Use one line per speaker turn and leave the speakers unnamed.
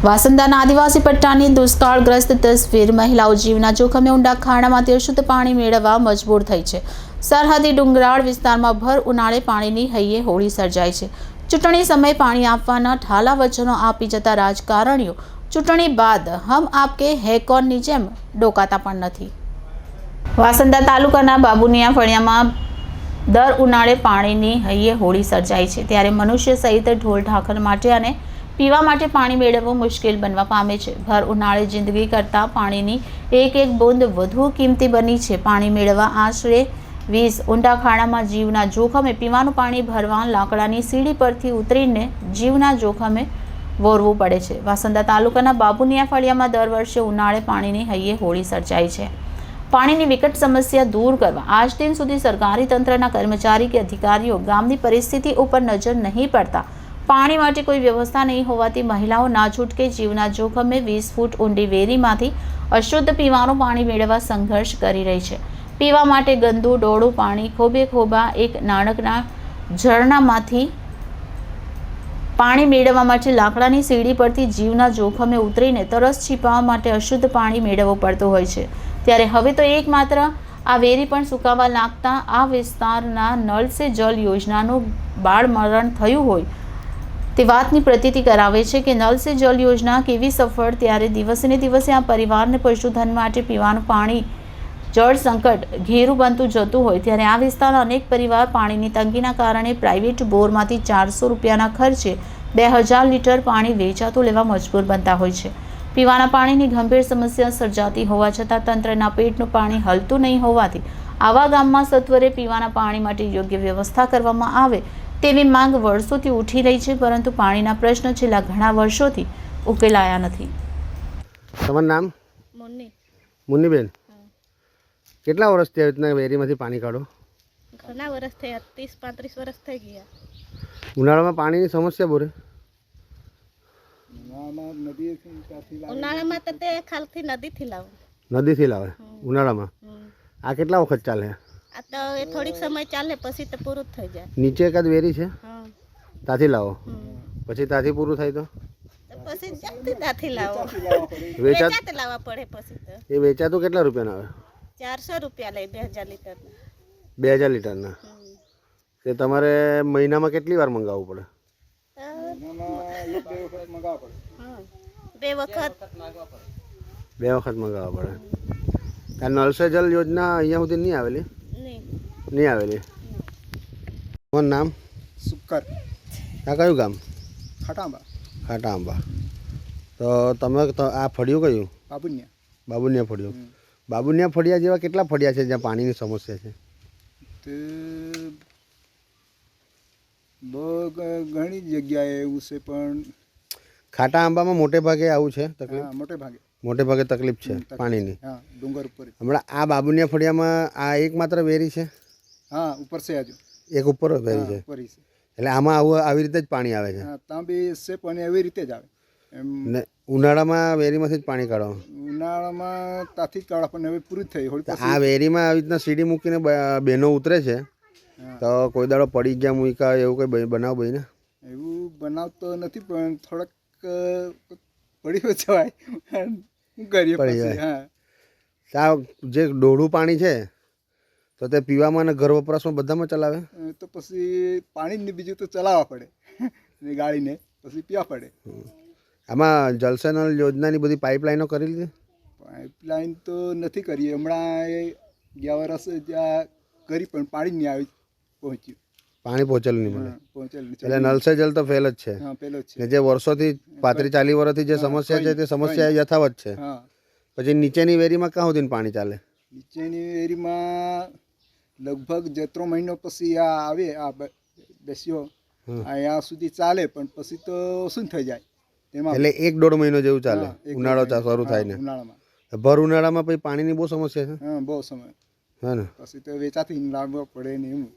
વાસંદાના આદિવાસી પટ્ટાની દુષ્કાળગ્રસ્ત તસવીર। મહિલાઓ જીવના જોખમે ઊંડા ખાડામાંથી અશુદ્ધ પાણી મેળવવા મજબૂર થઈ છે। સરહદી ડુંગરાળ વિસ્તારમાં ભર ઉનાળે પાણીની હૈયે હોળી સર્જાઈ છે। ચૂંટણી સમયે પાણી આપવાના ઠાલા વચનો આપી જતા રાજકારણીઓ ચૂંટણી બાદ હમ આપકે હે કોનની જેમ ડોકાતા પણ નથી। વાસંદા તાલુકાના બાબુનિયા ફળિયામાં દર ઉનાળે પાણીની હૈયે હોળી સર્જાય છે, ત્યારે મનુષ્ય સહિત ઢોર ઢાંખર માટે અને પીવા માટે પાણી મેળવવું મુશ્કેલ બનવા પામે છે। ભર ઉનાળે જિંદગી કરતાં પાણીની એક એક બૂંદ વધુ કિંમતી બની છે। પાણી મેળવવા આશરે 20 ઊંડા ખાડામાં જીવના જોખમે પીવાનું પાણી ભરવા લાકડાની સીડી પરથી ઉતરીને જીવના જોખમે વોરવું પડે છે। વાસંદા તાલુકાના બાબુનિયા ફળિયામાં દર વર્ષે ઉનાળે પાણીની હૈયે હોળી સર્જાય છે। પાણીની વિકટ સમસ્યા દૂર કરવા આજ દિન સુધી સરકારી તંત્રના કર્મચારી કે અધિકારીઓ ગામની પરિસ્થિતિ ઉપર નજર નહીં પડતા પાણી માટે કોઈ વ્યવસ્થા નહીં હોવાથી મહિલાઓ ના છૂટકે જીવના જોખમે 20 ફૂટ ઊંડી વેરીમાંથી અશુદ્ધ પીવાનું પાણી મેળવવા સંઘર્ષ કરી રહી છે। પીવા માટે ગંદુ ડોળું પાણી ખોબે ખોબા એક નાનકડા ઝરણામાંથી પાણી મેળવવા માટે લાકડાની સીડી પરથી જીવના જોખમે ઉતરીને તરસ છીપાવવા માટે અશુદ્ધ પાણી મેળવવું પડતું હોય છે। ત્યારે હવે તો એકમાત્ર આ વેરી પણ સુકાવા લાગતા આ વિસ્તારના નળ સે જલ યોજનાનું બાળમરણ થયું હોય તે વાતની પ્રતીતિ કરાવે છે કે નલ સે જલ યોજના કેવી સફળ। ત્યારે દિવસે ને દિવસે આ પરિવારને પશુધન માટે પીવાનું પાણી જળ સંકટ ઘેરું બનતું જતું હોય ત્યારે આ વિસ્તારના અનેક પરિવાર પાણીની તંગીના કારણે પ્રાઇવેટ બોરમાંથી 400 રૂપિયાના ખર્ચે 2000 લીટર પાણી વેચાતું લેવા મજબૂર બનતા હોય છે। પીવાના પાણીની ગંભીર સમસ્યા સર્જાતી હોવા છતાં તંત્રના પેટનું પાણી હલતું નહીં હોવાથી આવા ગામમાં સત્વરે પીવાના પાણી માટે યોગ્ય વ્યવસ્થા કરવામાં આવે તેવી માંગ વર્ષોથી ઉઠી રહી છે, પરંતુ પાણીના પ્રશ્ન છેલ્લા ઘણા વર્ષોથી ઉકેલાયા નથી।
તમારું નામ? મુન્નીબેન, કેટલા વર્ષથી આવી રીતના વેરીમાંથી પાણી કાઢો?
ઘણા વર્ષ થયા, 30-35 વર્ષ થઈ ગયા।
ઉનાળામાં પાણીની સમસ્યા બોરે?
ઉનાળામાં તો તે ખાલથી નદીથી લાવે।
નદીથી લાવે ઉનાળામાં? આ કેટલા વખત ચાલે?
આ તો એ થોડીક સમય ચાલે પછી તો પૂરું થઈ જાય।
નીચે એકાદ વેરી છે,
હા,
ત્યાંથી લાવો, પછી ત્યાંથી પૂરું થાય તો
પછી જાતે ત્યાંથી લાવો,
વેચાતે
લાવવા પડે। પછી તો
એ વેચાતું કેટલા રૂપિયાના આવે?
400 રૂપિયા લે 2000 લીટર।
2000 લીટરના? તે તમારે મહિનામાં કેટલી વાર મંગાવવું પડે?
2 વખત
મંગાવવા પડે। આ નળ સે જલ યોજના અહીંયા સુધી નહીં આવેલી? નહીં આવેલી। તમારું નામ?
સુક્કર।
આ કયું ગામ?
ખાટાંબા।
ખાટાંબા। તો તમે આ ફળિયું કયું?
બાબુનિયા।
બાબુનિયા ફળિયું। બાબુનિયા ફળિયા જેવા કેટલા ફળિયા છે જ્યાં પાણીની સમસ્યા છે?
તે બહુ ઘણી જગ્યાએ એવું છે, પણ
ખાટા આંબામાં મોટે ભાગે આવું છે તકલીફ?
મોટે ભાગે
તકલીફ છે પાણીની?
હા, ડુંગર ઉપર
હમણાં આ બાબુનિયા ફળિયામાં આ એકમાત્ર વેરી છે?
હા, ઉપર છે, હજુ
એક ઉપર વેરી છે,
ઉપર છે।
એટલે આમાં આવી રીતે જ પાણી આવે છે?
હા, ત્યાં બી છે પણ એવી રીતે જ આવે એમ।
ને ઉનાળામાં વેરીમાંથી જ પાણી કાઢો?
ઉનાળામાં ત્યાંથી જ કાઢો, પણ હવે પૂરું થયું।
આ વેરીમાં આવી રીતના સીડી મૂકીને બહેનો ઉતરે છે, તો કોઈ દાડો પડી ગયા મૂકા એવું કોઈ બનાવ બને?
એવું બનાવતો નથી, પણ થોડાક પડી જવાય, શું કરીએ પછી। હા,
આ જે ડોળું પાણી છે તો તે પીવામાં અને ઘર વપરાશમાં બધામાં ચલાવે?
તો પછી પાણી બીજું તો ચલાવવા પડે ને ગાડીને પછી પીવા પડે।
આમાં જલસે નળ યોજનાની બધી પાઇપલાઇનો કરી લીધી?
પાઇપલાઇન તો નથી કરી, હમણાં એ ગયા વર્ષ જ્યાં કરી પણ પાણી નહીં આવી પહોંચ્યું,
પાણી પહોંચેલું નહીં મળે।
પહોંચેલું
એટલે નલ સે જલ તો ફેલ જ છે?
હા, પેલો જ છે।
ને જે વર્ષોથી 35-40 વર્ષથી જે સમસ્યા છે તે સમસ્યા યથાવત છે?
હા।
પછી નીચેની વેરીમાં ક્યાં સુધી પાણી ચાલે?
નીચેની વેરીમાં લગભગ 3 મહિનો પછી આ આવે, આ બેસ્યો અહીંયા સુધી ચાલે, પણ પછી તો શું થઈ જાય તેમાં,
એટલે 1-1.5 મહિનો જેવું ચાલે ઉનાળો શરૂ થાય ને?
ઉનાળામાં
ભર ઉનાળામાં પછી પાણીની બહુ સમસ્યા છે?
હા, બહુ સમય।
હા ને?
પછી તો વેચાતી લાવવા પડે ને એવું।